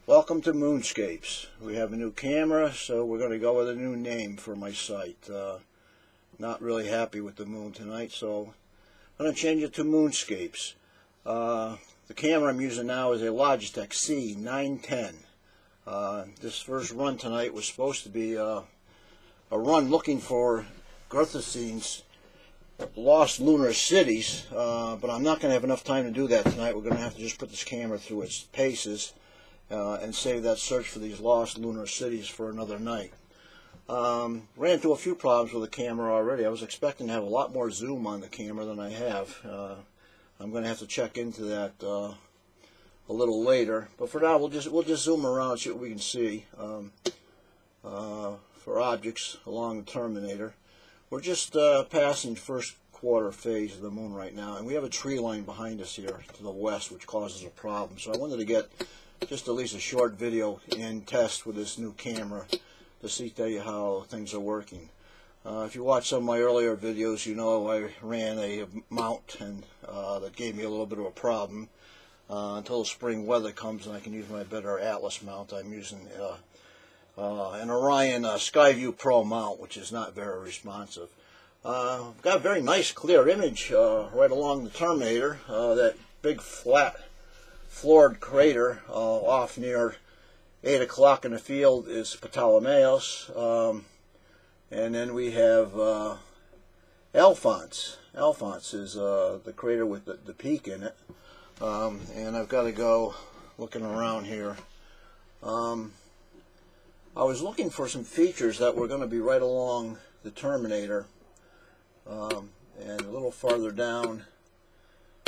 Welcome to Moonscapes. We have a new camera, so we're going to go with a new name for my site. Not really happy with the moon tonight, so I'm going to change it to Moonscapes. The camera I'm using now is a Logitech C910. This first run tonight was supposed to be a run looking for Gruithuysen's lost lunar cities, but I'm not going to have enough time to do that tonight. We're going to have to just put this camera through its paces and save that search for these lost lunar cities for another night. Ran into a few problems with the camera already. I was expecting to have a lot more zoom on the camera than I have. I'm going to have to check into that a little later. But for now, we'll just zoom around and see what we can see for objects along the terminator. We're just passing first quarter phase of the moon right now, and we have a tree line behind us here to the west, which causes a problem. So I wanted to get just at least a short video and test with this new camera to tell you how things are working. If you watch some of my earlier videos, you know I ran a mount and that gave me a little bit of a problem until the spring weather comes and I can use my better Atlas mount. I'm using an Orion Skyview Pro mount, which is not very responsive. I've got a very nice clear image right along the terminator, that big flat floored crater off near 8 o'clock in the field is Ptolemaeus, and then we have Alphonse. Alphonse is the crater with the peak in it, and I've got to go looking around here. I was looking for some features that were going to be right along the terminator and a little farther down.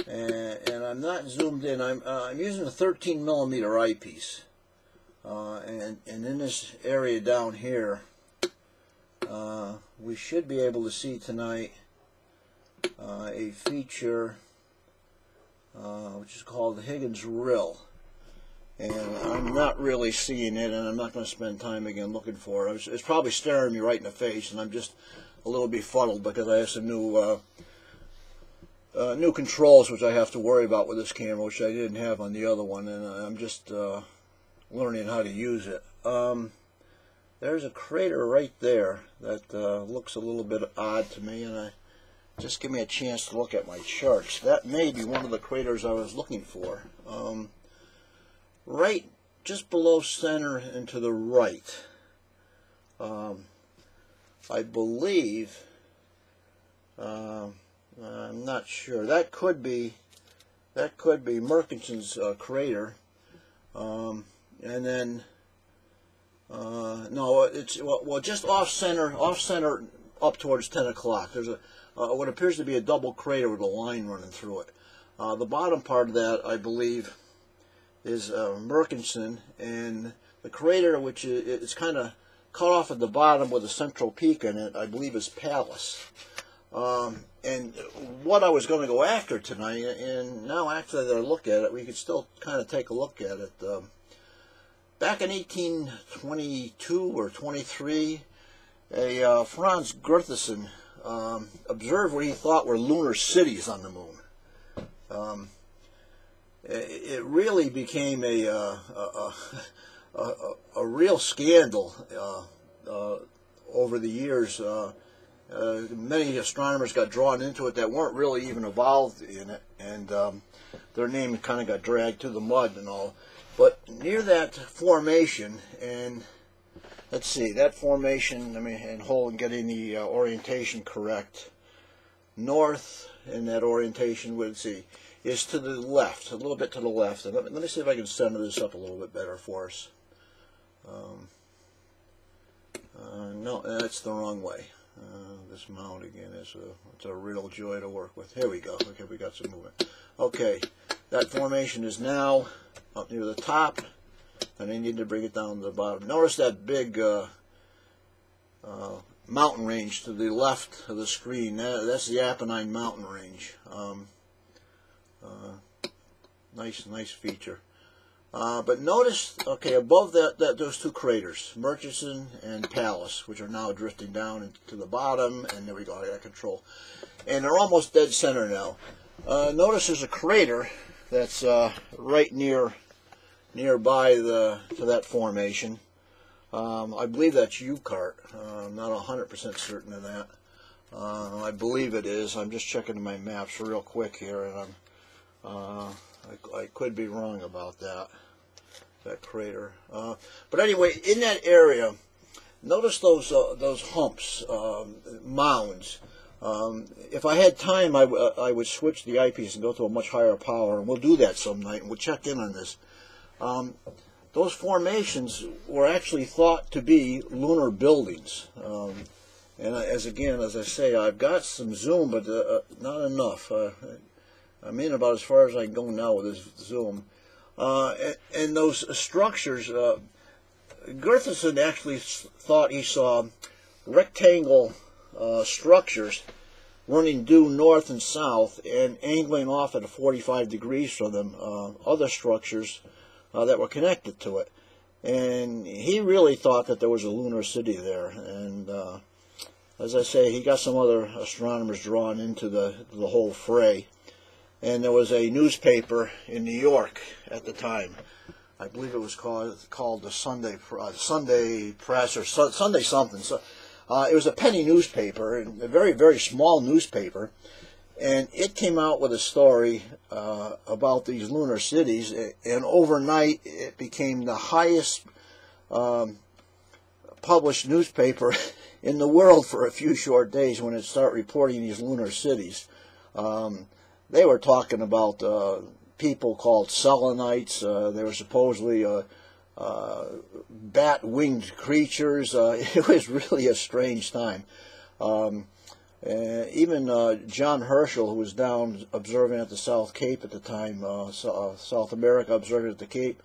And I'm not zoomed in. I'm using a 13mm eyepiece, and in this area down here, we should be able to see tonight a feature which is called the Higgins Rill, and I'm not really seeing it, and I'm not going to spend time again looking for it. It's probably staring me right in the face, and I'm just a little befuddled because I have some new controls which I have to worry about with this camera, which I didn't have on the other one, and I'm just learning how to use it. There's a crater right there that looks a little bit odd to me, and just give me a chance to look at my charts. That may be one of the craters I was looking for. Right just below center and to the right, I believe, I'm not sure. That could be Murchison's crater, and then no, it's well just off center up towards 10 o'clock. There's what appears to be a double crater with a line running through it. The bottom part of that, I believe, is Murchison, and the crater, which is kind of cut off at the bottom with a central peak in it, I believe is Pallas. And what I was going to go after tonight, and now after that I look at it, we could still kind of take a look at it. Back in 1822 or 23, a Franz Gruithuisen observed what he thought were lunar cities on the moon. It really became a real scandal over the years. Many astronomers got drawn into it that weren't really even involved in it, and their name kind of got dragged through the mud and all. But near that formation, and let's see, that formation, and hold and getting the orientation correct, north in that orientation, let's see, is to the left, a little bit to the left. And let me see if I can center this up a little bit better for us. No, that's the wrong way. This mount again it's a real joy to work with. Here we go. Okay, we got some movement. Okay, that formation is now up near the top, and I need to bring it down to the bottom. Notice that big mountain range to the left of the screen. That's the Apennine mountain range. Nice feature. But notice, okay, above that those two craters, Murchison and Pallas, which are now drifting down to the bottom, and there we go, I got control. And they're almost dead center now. Notice there's a crater that's right near nearby to that formation. I believe that's U-Cart. I'm not 100% certain of that. I believe it is. I'm just checking my maps real quick here, and I could be wrong about that crater. But anyway, in that area, notice those humps, mounds. If I had time, I would switch the eyepiece and go to a much higher power, and we'll do that some night, and we'll check in on this. Those formations were actually thought to be lunar buildings. And as I say, I've got some zoom, but not enough. I'm in about as far as I can go now with this zoom. And those structures, Gruithuisen actually thought he saw rectangle structures running due north and south and angling off at 45 degrees from them, other structures that were connected to it. And he really thought that there was a lunar city there. And as I say, he got some other astronomers drawn into the whole fray. And there was a newspaper in New York at the time. I believe it was called the Sunday Press or Sunday something. So it was a penny newspaper, a very, very small newspaper. And it came out with a story about these lunar cities. And overnight, it became the highest published newspaper in the world for a few short days when it started reporting these lunar cities. They were talking about people called Selenites. They were supposedly bat-winged creatures. It was really a strange time. Even John Herschel, who was down observing at the South Cape at the time, South America, observing at the Cape,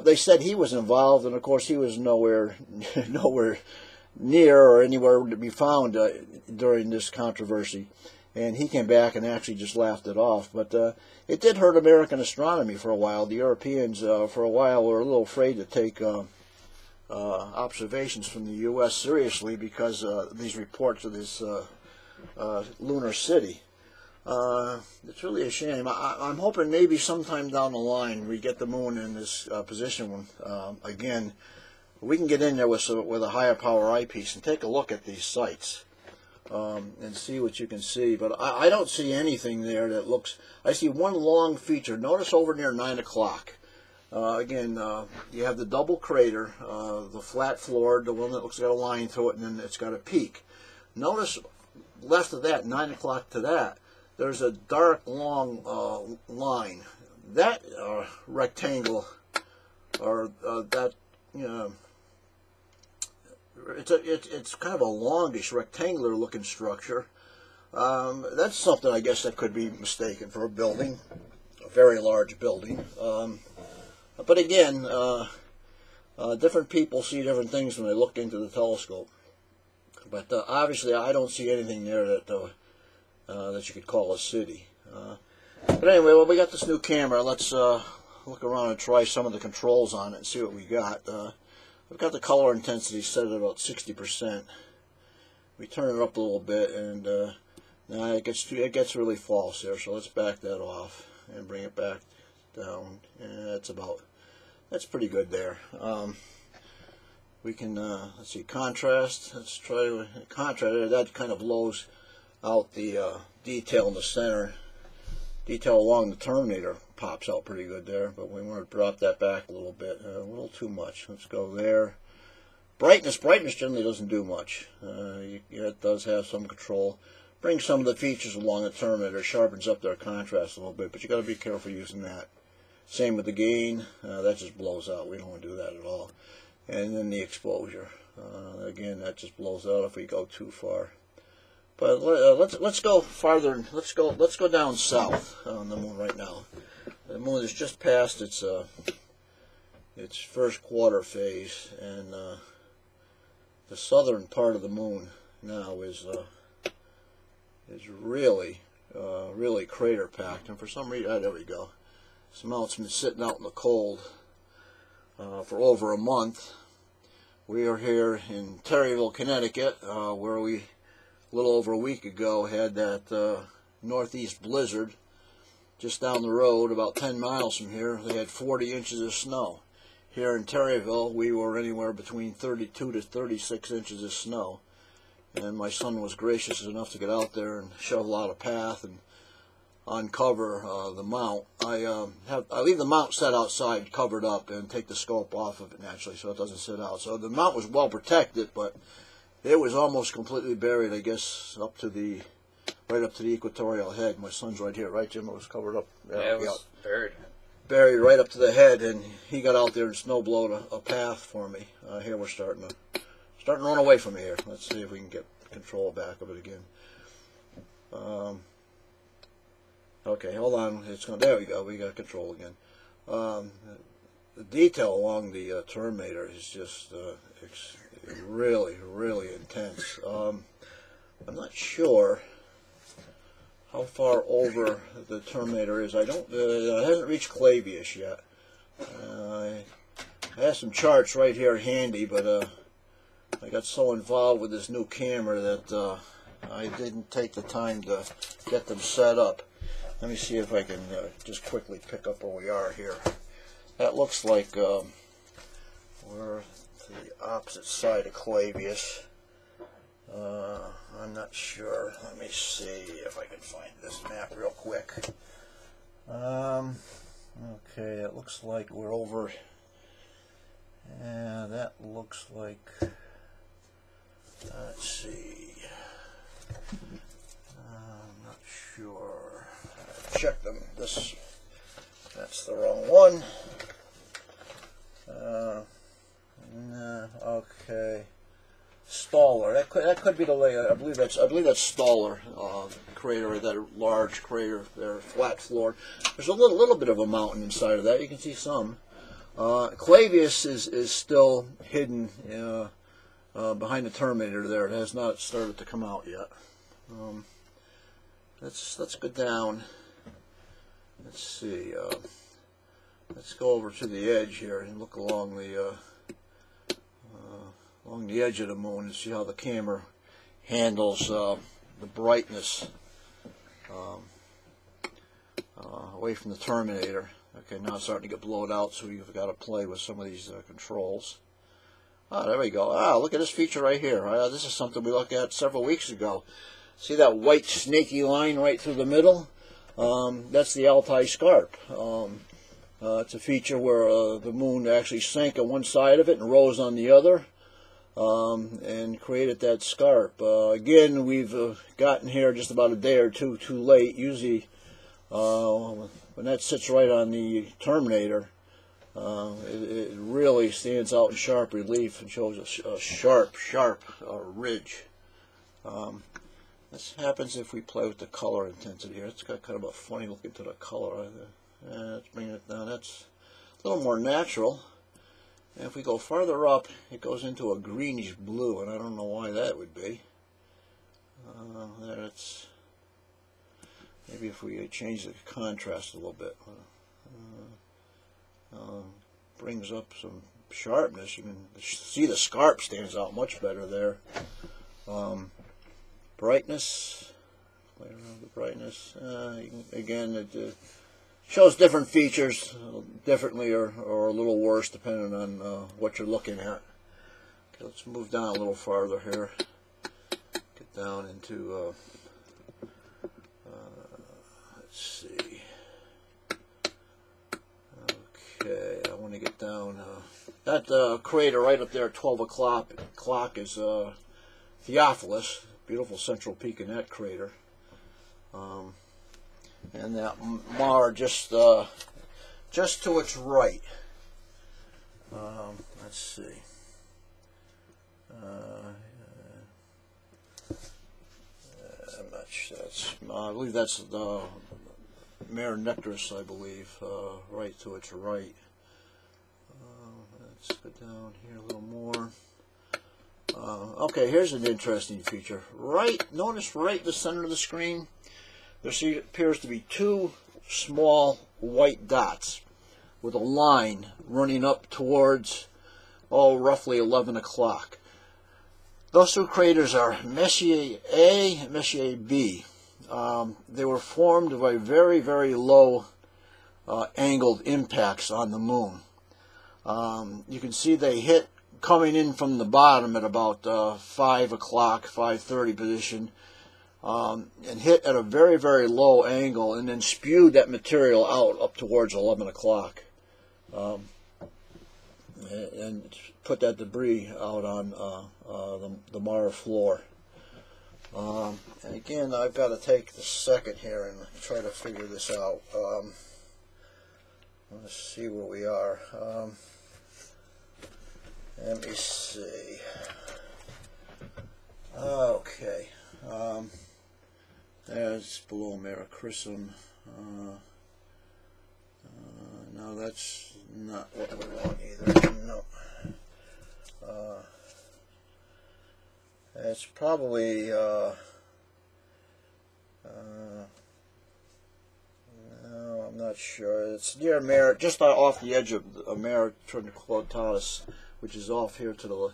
they said he was involved, and of course he was nowhere near or anywhere to be found during this controversy. And he came back and actually just laughed it off. But it did hurt American astronomy for a while. The Europeans, for a while, were a little afraid to take observations from the U.S. seriously because these reports of this lunar city. It's really a shame. I'm hoping maybe sometime down the line we get the moon in this position again. We can get in there with a higher power eyepiece and take a look at these sites. And see what you can see, but I don't see anything there that looks. I see one long feature. Notice over near 9 o'clock. Again, you have the double crater, the flat floor, the one that looks like a line through it, and then it's got a peak. Notice left of that, 9 o'clock to that, there's a dark long line. That rectangle, or that it's kind of a longish, rectangular looking structure. That's something I guess that could be mistaken for a building, a very large building. But again, different people see different things when they look into the telescope. But obviously I don't see anything there that you could call a city. But anyway, well, we got this new camera. Let's look around and try some of the controls on it and see what we got. I've got the color intensity set at about 60%. We turn it up a little bit, and now it gets really false there. So let's back that off and bring it back down. And that's pretty good there. We can let's see, contrast. Let's try contrast. That kind of blows out the detail in the center. Detail along the terminator pops out pretty good there, but we want to drop that back a little bit, a little too much. Let's go there. Brightness generally doesn't do much. It does have some control. Brings some of the features along the terminator, sharpens up their contrast a little bit, but you got to be careful using that. Same with the gain. That just blows out. We don't want to do that at all. And then the exposure. Again, that just blows out if we go too far. But let's go farther. Let's go down south on the moon right now. The moon is just past its first quarter phase, and the southern part of the moon now is really crater packed. And for some reason, there we go. Somehow it's been sitting out in the cold for over a month. We are here in Terryville, Connecticut, where we, a little over a week ago, had that northeast blizzard. just down the road, about 10 miles from here, they had 40 inches of snow. Here in Terryville, we were anywhere between 32 to 36 inches of snow. And my son was gracious enough to get out there and shovel out a path and uncover the mount. I leave the mount set outside, covered up, and take the scope off of it naturally so it doesn't sit out. So the mount was well protected, but it was almost completely buried, I guess, right up to the equatorial head. My son's right here, right, Jim? It was covered up. Yeah, it was buried right up to the head, and he got out there and snowblowed a path for me. Here we're starting to run away from here. Let's see if we can get control back of it again. Okay, hold on. There we go. We got control again. The detail along the Terminator is just really, really intense. I'm not sure how far over the Terminator is. It hasn't reached Clavius yet. I have some charts right here handy, but I got so involved with this new camera that I didn't take the time to get them set up. Let me see if I can just quickly pick up where we are here. That looks like we're to the opposite side of Clavius. I'm not sure. Let me see if I can find this map real quick. Okay, it looks like we're over. Yeah, that looks like. Let's see. I'm not sure. Check them. That's the wrong one. Okay. Staller. That could be the layer. I believe that's Staller crater. That large crater there, flat floor. There's a little bit of a mountain inside of that. You can see some. Clavius is still hidden behind the Terminator there. It has not started to come out yet. Let's go down. Let's see. Let's go over to the edge here and look along the edge of the moon and see how the camera handles the brightness away from the Terminator. Okay, now it's starting to get blown out, so you've got to play with some of these controls. There we go. Look at this feature right here. This is something we looked at several weeks ago. See that white snaky line right through the middle? That's the Altai Scarp. It's a feature where the moon actually sank on one side of it and rose on the other, and created that scarp. Again, we've gotten here just about a day or two too late. Usually, when that sits right on the Terminator, it really stands out in sharp relief and shows a sharp ridge. This happens if we play with the color intensity here. It's got kind of a funny look into the color. Let's bring it down. That's a little more natural. And if we go farther up, it goes into a greenish blue, and I don't know why that would be. That's maybe if we change the contrast a little bit. Brings up some sharpness. You can see the scarp stands out much better there. Brightness, play around with the brightness. Again, it shows different features differently or a little worse depending on what you're looking at. Okay, let's move down a little farther here. Get down into, let's see. Okay, I want to get down. That crater right up there at 12 o'clock is Theophilus. Beautiful central peak in that crater. And that Mar just to its right. Let's see. I'm not sure. I believe that's the Mare Nectaris, I believe, right to its right. Let's go down here a little more. Okay, here's an interesting feature. Notice right in the center of the screen, there appears to be two small white dots with a line running up towards, roughly 11 o'clock. Those two craters are Messier A and Messier B. they were formed by very, very low angled impacts on the moon. You can see they hit coming in from the bottom at about 5 o'clock, 5:30 position, and hit at a very, very low angle, and then spewed that material out up towards 11 o'clock, and put that debris out on the Mars floor. And again, I've got to take the second here and try to figure this out. Let's see where we are. Let me see. Okay. That's below Mericrism. No, that's not what we want either. No. It's probably no, I'm not sure. It's near just off the edge of Mericrism, which is off here to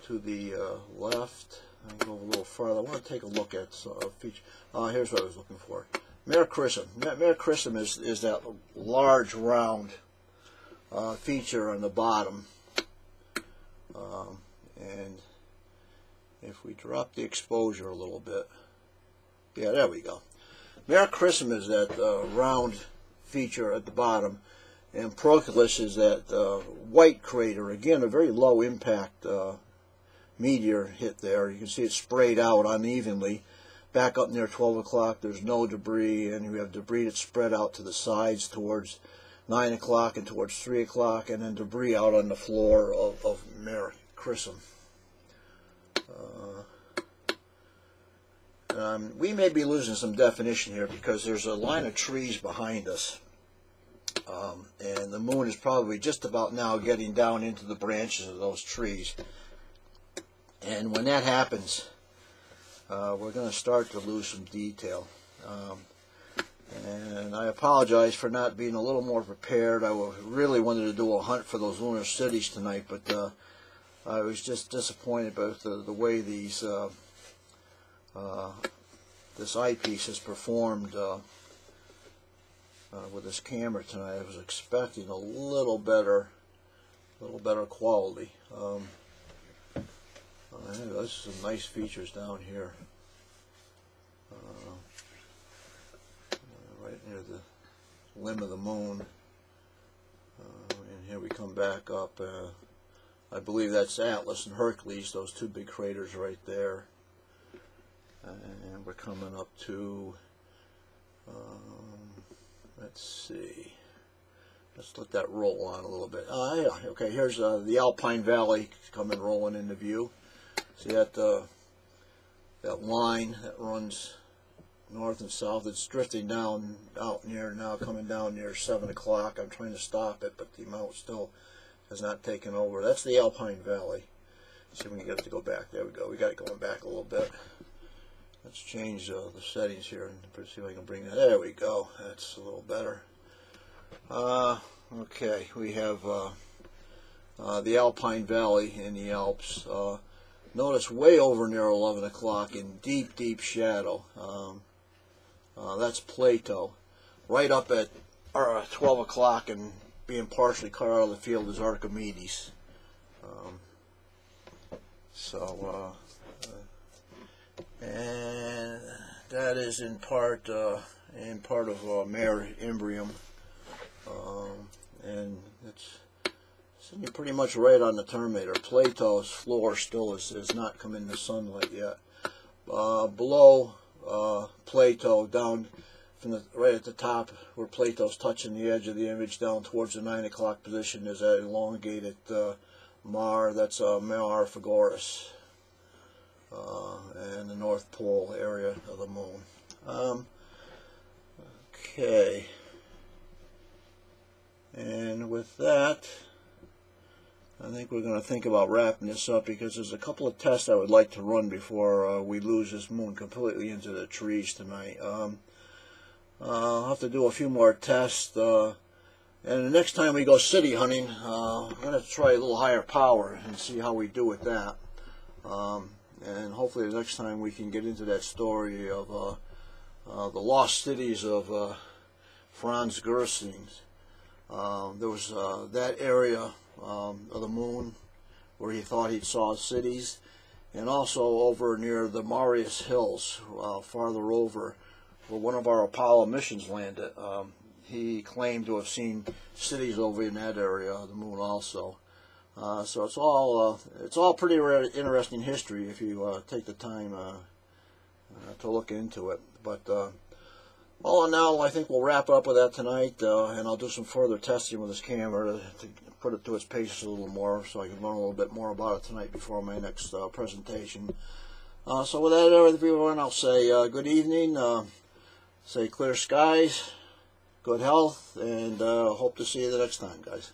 the left. I'll go a little further. I want to take a look at a feature. Here's what I was looking for. Mericrism. Mericrism is that large round feature on the bottom, and if we drop the exposure a little bit, yeah, there we go. Mericrism is that round feature at the bottom, and Proclus is that white crater. Again, a very low impact meteor hit there. You can see it sprayed out unevenly. Back up near 12 o'clock, there's no debris, and we have debris that's spread out to the sides towards 9 o'clock and towards 3 o'clock, and then debris out on the floor of Mericrism. We may be losing some definition here because there's a line of trees behind us, and the moon is probably just about now getting down into the branches of those trees. And when that happens, we're going to start to lose some detail. And I apologize for not being a little more prepared. I really wanted to do a hunt for those lunar cities tonight, but I was just disappointed about the way these this eyepiece has performed with this camera tonight. I was expecting a little better quality. There's some nice features down here, right near the limb of the moon, and here we come back up. I believe that's Atlas and Hercules, those two big craters right there. And we're coming up to, let's see, let's let that roll on a little bit. Yeah, okay, here's the Alpine Valley coming rolling into view. See that that line that runs north and south? It's drifting down out near now, coming down near 7 o'clock. I'm trying to stop it, but the amount still has not taken over. That's the Alpine Valley. Let's see if we can get it to go back. There we go. We got it going back a little bit. Let's change the settings here and see if I can bring that. There we go. That's a little better. Okay, we have the Alpine Valley in the Alps. Notice way over near 11 o'clock in deep, deep shadow. That's Plato. Right up at 12 o'clock and being partially cut out of the field is Archimedes. And that is in part of Mare Imbrium, and it's sitting pretty much right on the terminator. Plato's floor still is not come into sunlight yet. Below Plato, down from right at the top where Plato's touching the edge of the image, down towards the 9 o'clock position, is that elongated Mare. That's Mare Frigoris. And the North Pole area of the moon. Okay, and with that, I think we're going to think about wrapping this up because there's a couple of tests I would like to run before we lose this moon completely into the trees tonight. I'll have to do a few more tests, and the next time we go city hunting, I'm going to try a little higher power and see how we do with that. And hopefully the next time we can get into that story of the lost cities of Franz Gruithuisen. There was that area of the moon where he thought he saw cities, and also over near the Marius Hills, farther over, where one of our Apollo missions landed. He claimed to have seen cities over in that area of the moon also. So it's all pretty interesting history if you take the time to look into it. But all in all, I think we'll wrap up with that tonight, and I'll do some further testing with this camera to put it to its paces a little more, so I can learn a little bit more about it tonight before my next presentation. So with that, everyone, I'll say good evening, say clear skies, good health, and hope to see you the next time, guys.